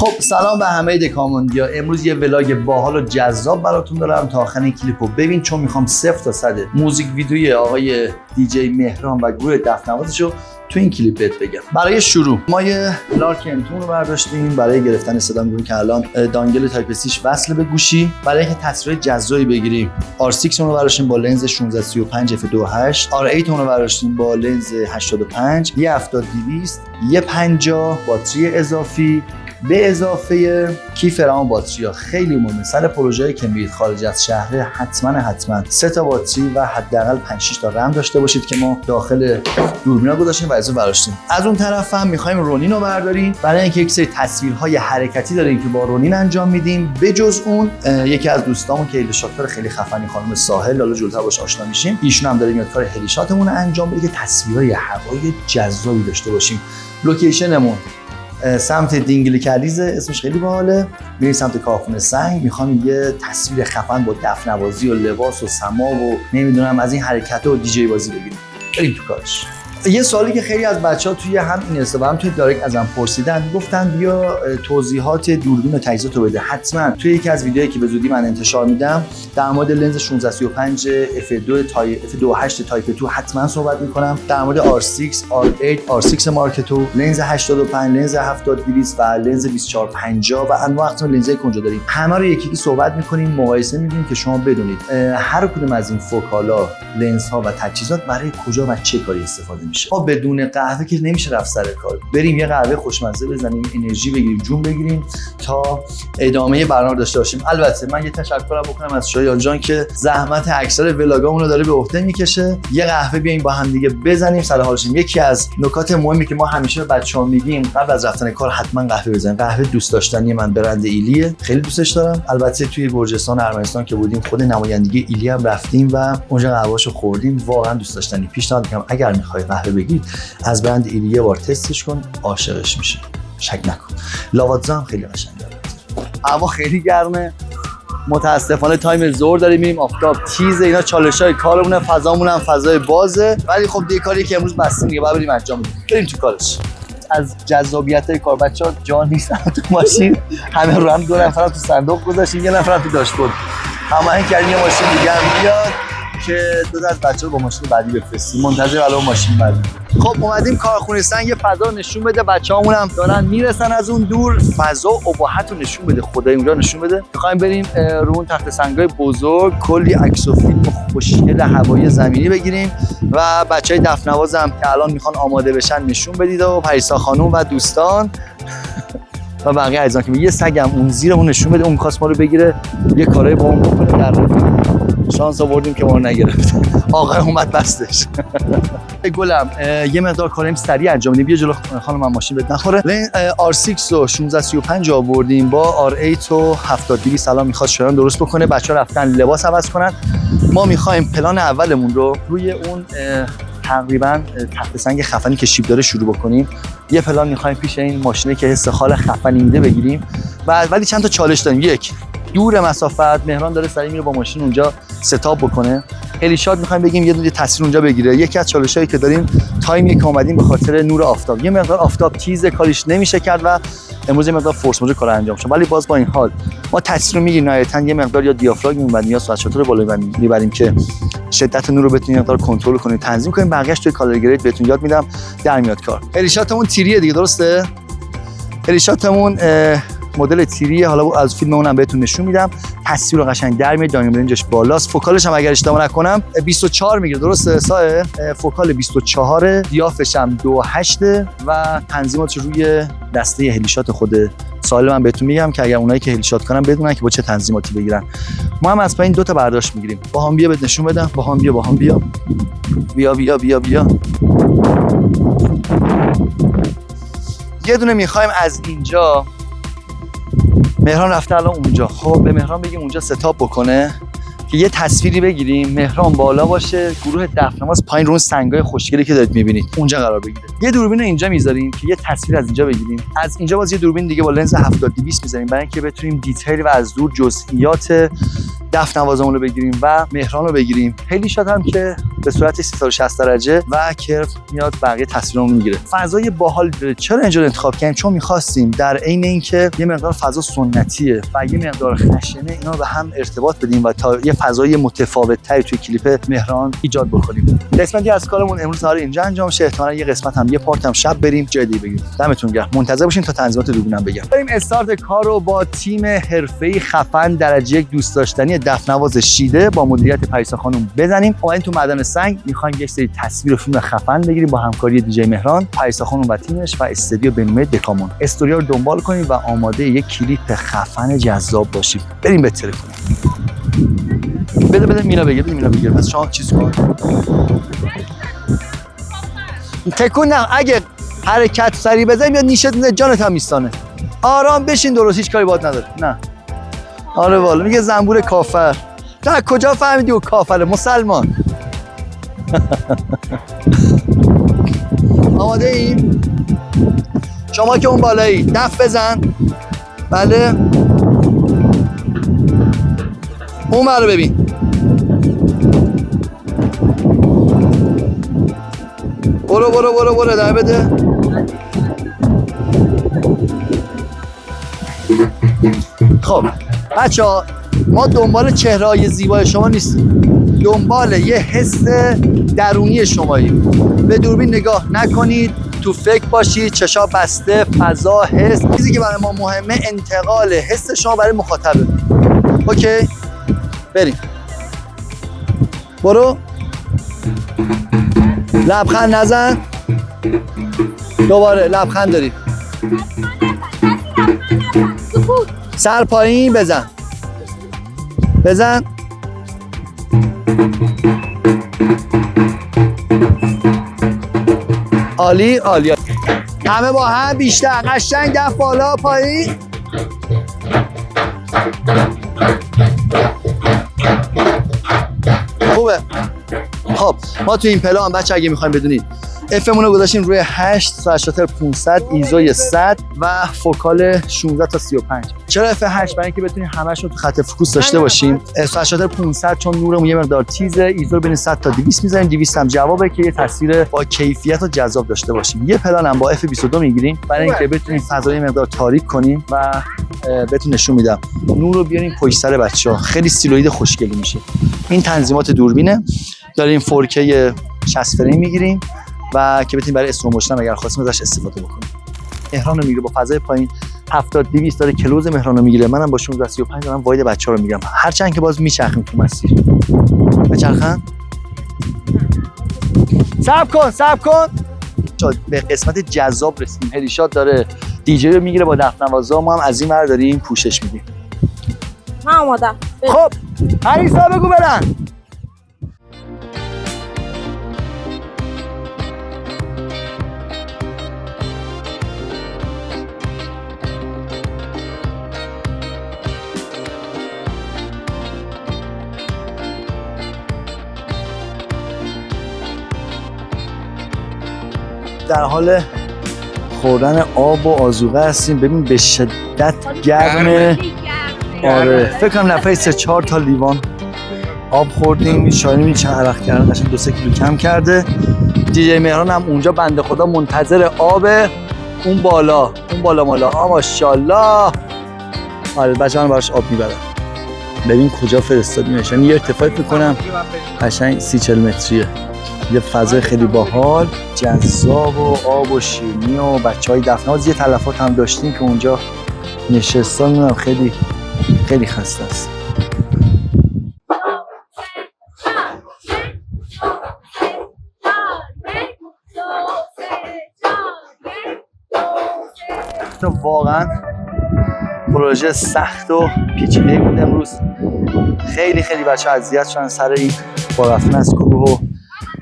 خب سلام به همه دکاموندیا. امروز یه ولاگ باحال و جذاب براتون دارم. تا آخر این کلیپو ببین چون میخوام 0 تا 100 موزیک ویدیوی آقای دیجی مهران و گروه دفنوازشو تو این کلیپ بهت بگم. برای شروع ما یه لارک امتون رو برداشتیم برای گرفتن صدا. می‌بینیم که الان دانگل تایپ سیش وصل به گوشی. برای اینکه تصویر جذابی بگیریم R6 رو برداشتیم با لنز 1635 f2.8، R8 رو برداشتیم با لنز 85، یه 70-200، یه 50 باتری اضافی به اضافه کیف رام باتری ها. خیلی مهمه سر پروژه‌ای که میرید خارج از شهر حتما 3 تا باتری و حداقل 5-6 تا رم داشته باشید که ما داخل دوربینا گذاشتیم و از اون برداشتیم. از اون طرف هم می‌خوایم رونین رو برداریم برای اینکه یک سری تصویرهای حرکتی داریم که با رونین انجام میدیم. بجز اون یکی از دوستامون که هلیشاتور خیلی خفنی خانم ساحل، حالا جلوتر باهاش آشنا میشیم، ایشون هم داره میاد کار هلیشاتمون رو انجام بده که تصویرهای هوایی جذابی داشته باشیم. لوکیشنمون سمت دینگلی کلیزه، اسمش خیلی باحاله. میریم سمت کارخونه سنگ، میخوام یه تصویر خفن با دفنوازی و لباس و سما و نمیدونم از این حرکت و دیجی بازی بگیریم. بریم تو کارش. یه سوالی که خیلی از بچه‌ها توی هم اینستا و هم توی دایرکت ازم پرسیدن، گفتن بیا توضیحات دوربین و تجهیزات رو بده. حتما توی یکی از ویدیوهایی که به زودی من انتشار میدم در مورد لنز 1635 f2.8 تایپ 2 حتما صحبت میکنم. در مورد R6 R8 R6 مارک 2 لنز 85 لنز 70-200 و لنز 2450 و انواع اقسام لنزهای که اونجا داریم، همه رو یکی یکی صحبت میکنیم، مقایسه می‌کنیم که شما بدونید هر کدوم از این فوکالا، لنزها و تجهیزات برای کجا و چه کاری استفاده میشه. ما بدون قهوه که نمیشه رفت سر کار. بریم یه قهوه خوشمزه بزنیم، انرژی بگیریم، جون بگیریم تا ادامه برنامه داشته باشیم. البته من یه تشکرم بکنم از شایان جان که زحمت اکثر ولاگامون رو داره به عهده میکشه. یه قهوه بیایم با هم دیگه بزنیم، سر حالشیم. یکی از نکات مهمی که ما همیشه به بچه‌ها میگیم قبل از رفتن کار حتما قهوه بزنید. قهوه دوست داشتنی من، برند ایلیه، خیلی دوستش دارم. البته توی گرجستان ارمنستان که بودیم خود نمایندگی ایلی هم رفتیم و اونجا قهوه‌اشو خوردیم، واقعا دوست داشتنی. پیشنهاد میکنم اگر میخواید قهوه بگید از برند ایلی یه بار تستش کن، عاشقش میشه، شک نکن. لاواتزا هم خیلی قشنگه. هوا خیلی گرمه، متاسفانه تایم ظهر داریم میریم، آفتاب تیزه، اینا چالش‌های کارمونه، فضامون هم فضای بازه، ولی خب دیگه کاری که امروز بستیم دیگه بریم انجام بدیم. بریم تو کارش. از جذابیت‌های کار بچه‌ها جا نیستن تو ماشین، همه رو هم 2 نفر تو صندوق گذاشتیم، 1 نفر تو داشبورد. هماهنگ کردیم یه ماشین دیگه هم بیاد که 2 تا از بچه‌ها با ماشین بعدی بفرستیم. منتظر الان ماشین بعدی. خب اومدیم کارخونه سنگ، یه فضا نشون بده، بچه‌هامون هم دارن میرسن از اون دور، فضا و اباحت رو نشون بده، خدای اونجا نشون بده. می‌خوایم بریم رو اون تخت سنگای بزرگ کلی عکس و فیلم خوشگل هوایی زمینی بگیریم و بچهای دفنواز هم که الان میخوان آماده بشن نشون بدید و پریسا خانم و دوستان و بقیه عزیزان که یه سگم اون زیرمون نشون بده، اون خواست ما رو بگیره یه کارای با اون بکنه. در شانس آوردیم که ما رو نگرفت. آقا اومد بستش. گلم یه مقدار کاریم سریع انجام بدیم. بیا جلو خانم، من ماشین بهت نخوره. R6 و 1635 آوردیم با R8 و 70-200. سلام میخواد شایان درست بکنه. بچه‌ها رفتن لباس عوض کنن. ما میخوایم پلان اولمون رو روی اون تقریبا تخت سنگ خفنی که شیب داره شروع بکنیم. یه پلان میخوایم پیش این ماشینه که حس خال خفنی میده بگیریم. ولی چند تا چالش داریم. یک، دور مسافت مهران داره سریع میره با ماشین اونجا ستاپ بکنه. هلیشات میخوایم بگیم یه دونه تصویر اونجا بگیره. یکی از چالشایی که داریم تایمی که اومدیم به خاطر نور آفتاب، یه مقدار آفتاب تیز کاریش نمیشه کرد و امروز یه مقدار فورس موجود کار انجام شد. ولی باز با این حال ما تصویر رو میگیریم، نهایتاً یه مقدار یا دیافراگم میبریم یا سرعت شاتر بالا میبریم که شدت نور رو بتونیم مقدار کنترل کنیم، تنظیم کنیم. بقیه‌اش توی کالر گرید بهتون یاد میدم، در میاد کار. هلیشاتمون تیریه دیگه، درسته؟ هلیشاتمون مدل تیریه. حالا از فیلممون هم بهتون نشون میدم. تصویر رو قشنگ در میاد، داینامو رنجش بالاست. فوکالش هم اگر اشتباه نکنم 24 میگیره، درسته؟ سایه فوکال 24، دیافش هم 2.8 و تنظیماتش روی دسته هلیشات خود سال من بهتون میگم که اگر اونایی که هلیشات کنن بدونن که با چه تنظیماتی بگیرن. ما هم از پایین 2 تا برداشت میگیریم. با هم بیا بهت نشون بدم. با هم بیا بیا. یه دونه میخوایم از اینجا. مهران رفته الان اونجا. خب به مهران بگیم اونجا ستاپ بکنه که یه تصویری بگیریم. مهران بالا باشه، گروه دفنواز پایین رو اون سنگای خوشگلی که دارید میبینید اونجا قرار بگیره. یه دوربین رو اینجا میذاریم که یه تصویر از اینجا بگیریم. از اینجا باز یه دوربین دیگه با لنز 70-200 میذاریم برای اینکه بتونیم دیتیل و از دور جزئیات دفنوازمون رو بگیریم و مهران رو بگیریم. هلیشات هم که به صورت 360 درجه و کرو میاد بقیه تصویرمون میگیره. فضای باحال داره. چرا اینجا رو انتخاب کردیم؟ چون می‌خواستیم در عین اینکه یه مقدار فضا سنتیه و یه مقدار خشنه، اینا به هم ارتباط بدیم و تا یه فضای متفاوت‌تری توی کلیپ مهران ایجاد بکنیم. قسمتی از کارمون امروز قراره اینجا انجام شه. احتمالاً یه قسمت هم یه پارت هم شب بریم جای دیگه بگیریم. دمتون گرم. منتظر باشین تا تنظیمات دوربینم بگم. بریم استارت کار رو با تیم حرفه‌ای خفن درجه 1 دوست داشتنی دفنواز شیده با مدیریت پریسا خانم بزنیم. اومدیم تو معدن سنگ، می‌خوایم یک سری تصویر و فیلم خفن بگیریم با همکاری دیجی مهران، پریسا خانم و تیمش و استودیو بنومه دکامون. استوریا رو دنبال کنیم و آماده یک کلیپ خفن جذاب باشیم. بریم به تلفن. بده مینا بگیر. پس شما چیز کن. تکون نه، اگه حرکت سری بزنیم یا نیشت جانت هم میستانه. آرام بشین، درست هیچ کاری باهات نداره. نه. آره والا میگه زنبور کافر. تو از کجا فهمیدی او کافره؟ مسلمان. آماده ایم؟ شما که اون بالایی دف بزن. بله اون رو ببین. برو در بده. خب بچه‌ها، ما دنبال چهره‌های زیبای شما نیستیم، دنبال یه حس درونی شماییم. به دوربین نگاه نکنید، تو فکر باشید، چشا بسته، فضا، حس. چیزی که برای ما مهمه انتقال حس شما برای مخاطبه. اوکی؟ بریم. برو. لبخند نزن. دوباره لبخند داری. سر پایین بزن. عالی. همه با هم بیشتر قشنگ، دف بالا پایین. خوبه. خب ما تو این پلان بچه اگه میخوایم بدونید افمون رو گذاشتیم روی 8 ساعت 500 ایزوی 100 و فوکال 16 تا 35. چرا اف 8؟ برای اینکه بتونیم همشون تو خط فوکوس داشته باشیم. ساعت 500 چون نورمون یه مقدار تیزه، ایزو رو بین 100 تا 200 میذاریم. 200 هم جوابه که یه تصویر با کیفیت و جذاب داشته باشیم. یه پلان هم با اف 22 میگیریم برای اینکه بتونیم فضای مقدار تاریک کنیم و بهتون نشون میدم نور رو بیاریم پشت سر بچه‌ها. خیلی سیلوید خوشگلی میشه. این تنظیمات دوربینه. داریم 4K 60 فریم میگیریم و که بتونیم برای استرو موشن اگر خواستیم ازش استفاده بکنیم. مهران رو میگیره با فضای پایین 70 200 داره کلوز مهران رو میگیره. منم با 16 35 دارم واید بچه‌ها رو میگم. هرچند که باز میچرخیم تو مسیر. بچرخن. صبر کن. به قسمت جذاب رسیدیم. هلیشات داره دیجی رو میگیره با دفنوازا، ما هم از این ور داریم پوشش میدیم. من آمادم. خب پریسا بگو برن. در حال خوردن آب و آذوقه هستیم. ببین به شدت گرمه. آره فکر کنم نفعی 3-4 تا لیوان آب خوردیم. شاید چند عرق کردن قشنگ 2-3 کیلو کم کرده. دیجی مهران هم اونجا بنده خدا منتظر آب اون بالا مالا. ماشاءالله. آره بچه‌ها من براش آب میبرم. ببین کجا فرستادیمش. یعنی یه ارتفاعی میکنم قشنگ 30-40 متریه. یه فضای خیلی باحال، جذاب و آب و شیرینی و بچهای دفنواز. یه تلفات هم داشتیم که اونجا نشستن. میدونم خیلی خسته است. واقعا پروژه سخت و پیچیده بود امروز. خیلی بچه‌ها اذیت شدن سر این با رفتن از کوه و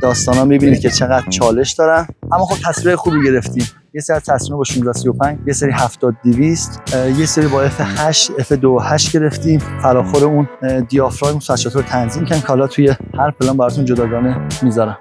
داستانا. میبینید که چقدر چالش دارن، اما خب تصویر خوبی گرفتیم. یه سری تصویر با 1635، یه سری 70-200، یه سری با F8 F2.8 گرفتیم. فراخور اون دیافراگم سچوتور رو تنظیم کردیم که حالا توی هر پلان براتون جداگانه میذارم.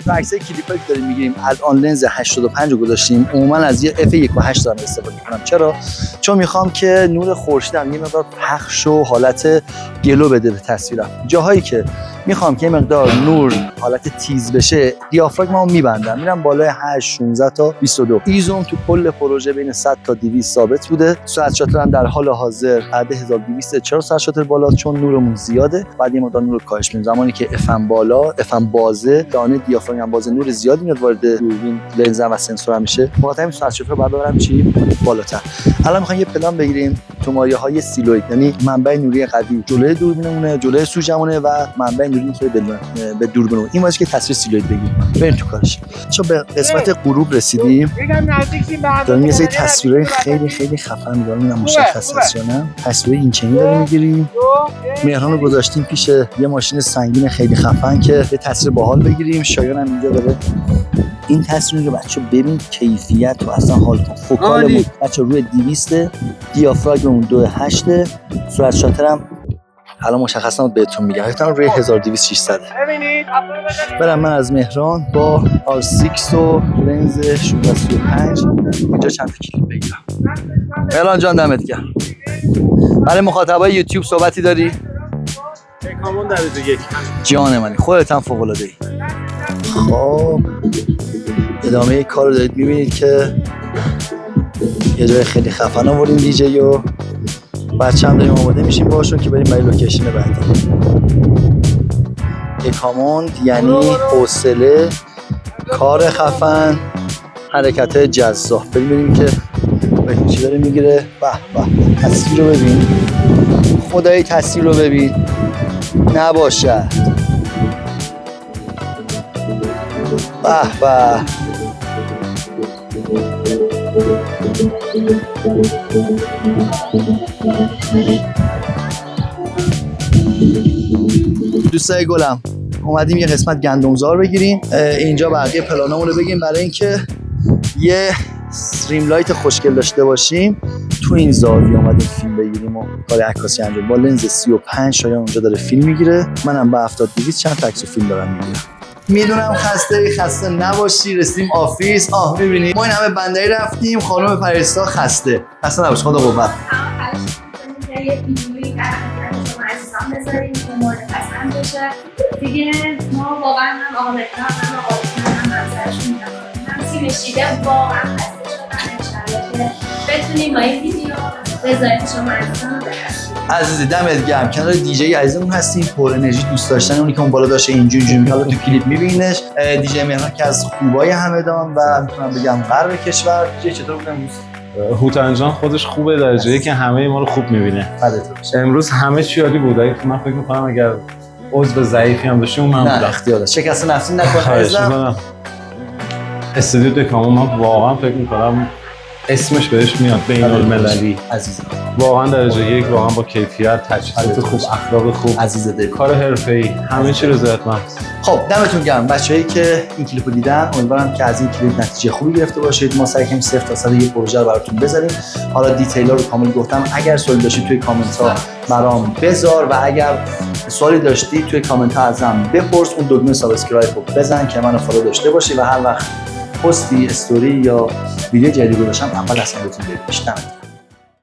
تو عکسای کلیپایی که داریم میگیریم الان لنز 85 رو گذاشتیم. عموما از یه f1.8 دارم استفاده میکنم. چرا؟ چون میخوام که نور خورشیدم یه مقدار پخش و حالت گلو بده به تصویرم. جاهایی که میخوام که یه مقدار نور حالت تیز بشه دیافراگممو میبندم، میرم بالای 8 16 تا 22. ایزوم تو کل پروژه بین 100 تا 200 ثابت بوده. سرعت شاترم در حال حاضر حد 1200. چرا سرعت شاتر بالا؟ چون نورمون زیاده، بعد یه مقدار نور کاهش میدیم. زمانی که اف ام بالا، اف ام بازه، دانه دیافراگم بازه، نور زیادی میاد وارد دوربین، لنز و سنسورم میشه. بابت همین سرعت شاتر رو بعد ببرم چی بالاتر. الان میخوایم یه پلان بگیریم تو مایه‌های سیلوید، یعنی منبع نوری قوی جلوی دوربینمونه، جلوی سوژمونه و منبع نوری که به دوربینمون. این واسه که تصویر سیلوید بگیریم. بریم تو کارش. چون به قسمت غروب رسیدیم. داریم یه سری تصویرای خیلی خیلی خفن می‌گیریم. مشخص هست یا نه؟ تصویر این چنین داریم می‌گیریم. مهران رو گذاشتیم پیش یه ماشین سنگین خیلی خفن که یه تصویر باحال بگیریم. شایان هم اینجا داره این تصویر رو بچه ببین کیفیت و اصلا حال کن. فوکالمون بچه روی 200 دیافراگممون 2.8 سرعت شاترم الان مشخصا بهتون میگم حتما روی 1200 600. برم من از مهران با R6 و لنز 1635 اینجا چند تا کلیپ بگیرم. مهران جان دمت گرم. برای مخاطبای یوتیوب صحبتی داری؟ کامون در یک جان منی، خودت هم فوق العاده ای. خب ادامه کار رو دارید میبینید که یه جای خیلی خفن آوردیم دیجی و بچه هم داریم آماده میشیم باشون که بریم برای لوکیشن بعدی. اکاموند یعنی حوصله، کار خفن، حرکت جذاب. ببینیم که چی داره میگیره. به به تصویر رو ببین، خدای تصویر رو ببین نباشد. به به دوستای گلم اومدیم یه قسمت گندمزار بگیریم. اینجا بقیه پلانمون رو بگیم برای اینکه یه استریم لایت خوشگل داشته باشیم. تو این زاویه اومدیم فیلم بگیریم و کار عکاسی انجام با لنز 35. شایان اونجا داره فیلم میگیره، منم با 70-200 چند تا عکس فیلم دارم میگیرم. میدونم خسته نباشی. رسیدیم آفیس. میبینید ما این همه بندری رفتیم، خانم پریسا خسته نباش. خدا قوت. یه ویدیویی شما عزیزان بذاریم که مورد پسند بشه دیگه. ما واقعا هم آقا مهران هم آقا هم همسرشون میدونم هم تیم شیده واقعا خسته شدن. انشالله که بتونیم با این ویدیو بذاریم شما عزیزان رو بخشید. عزیزی دمت گرم. کنار دیجی عزیزمون هستیم، پر انرژی، دوست داشتن اونی که اون بالا داشته اینجوری حالا تو کلیپ میبینیش. دیجی مهران که از خوبای همدان و میتونم بگم غرب کشور. چطور بودم دوست؟ هوتن جان خودش خوبه درجه‌ای که همه ما رو خوب می‌بینه. امروز همه چی عالی بود. من فکر می‌کنم اگر عضو ضعیفی هم داشتیم من بودم. نه اختیار شکست نفسی نکن. استودیو دکامون من واقعا فکر می‌کنم اسمش بهش میاد بین‌المللی. عزیزم واقعا درجه یک، واقعا با کیفیت، تجهیزات خوب، اخلاق خوب، عزیز دل، کار حرفه‌ای، همه چی رضایتمند. خب دمتون گرم بچه‌ای که این کلیپو دیدن. امیدوارم که از این کلیپ نتیجه خوبی گرفته باشید. ما سعی کنیم 0 تا 100 یه پروژه رو براتون بذاریم. حالا دیتیل‌ها رو کامل گفتم. اگر سوالی داشتید توی کامنت‌ها برام بذار و اگر سوالی داشتی توی کامنت‌ها ازم بپرس. اون دکمه سابسکرایب رو بزن که منو فالو داشته باشی و هر وقت پستی، استوری یا ویدیو جدید گذاشتم اول اصلا بهتون ببینید.